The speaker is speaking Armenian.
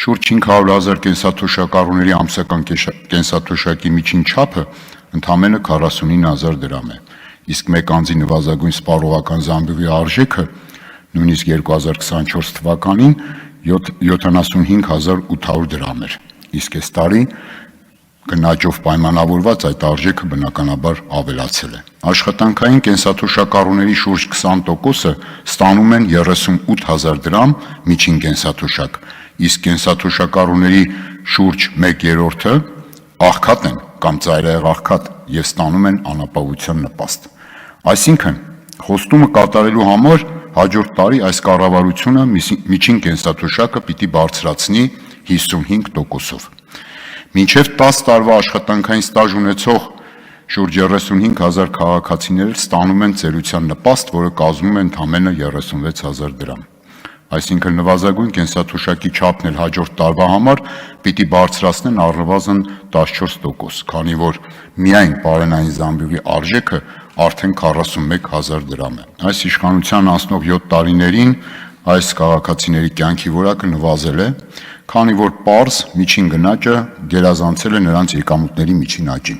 Շուրջ 500,000 կենսաթոշակառուների ամսական կենսաթոշակի միջին չափը ընդամենը 49,000 դրամ է, իսկ մեկ անձի նվազագույն սպառողական զամբյուղի արժեքը նույնիսկ 2024 թվականին 75,800 դրամ էր, իսկ այս տարի գնաճով պայմանավորված այդ արժեքը բնականաբար ավելացել է։ Աշխատանքային կենսաթոշակառուների շուրջ 20%-ը ստանում են 38,000 դրամ միջին կենսաթոշակ, իսկ կենսաթոշակառուների շուրջ 1/3-ը աղքատ են կամ ծայրահեղ աղքատ եւ ստանում են անապահովության նպաստ։ Այսինքն, խոստումը կատարելու համար հաջորդ տարի այս կառավարությունը միջին կենսաթոշակը պիտի բարձրացնի 55%-ով։ Մինչև 10 տարվա աշխատանքային ստաժ ունեցող շուրջ 35,000 քաղաքացիներ ստանում են ծերության նպաստ, որը կազմում է ընդամենը 36,000 դրամ։ Այսինքն նվազագույն կենսաթոշակի չափն էլ հաջորդ տարվա համար պիտի բարձրացնեն առնվազն 14%, քանի որ միայն պարենային զամբյուղի արժեքը արդեն 41,000 դրամ է։ Այս իշխանության անցնող 7 տարիներին այս քաղաքացիների կյանքի որակը նվազել է, քանի որ պարզ միջին գնաճը գերազանցել է նրանց եկամուտների միջին աճին։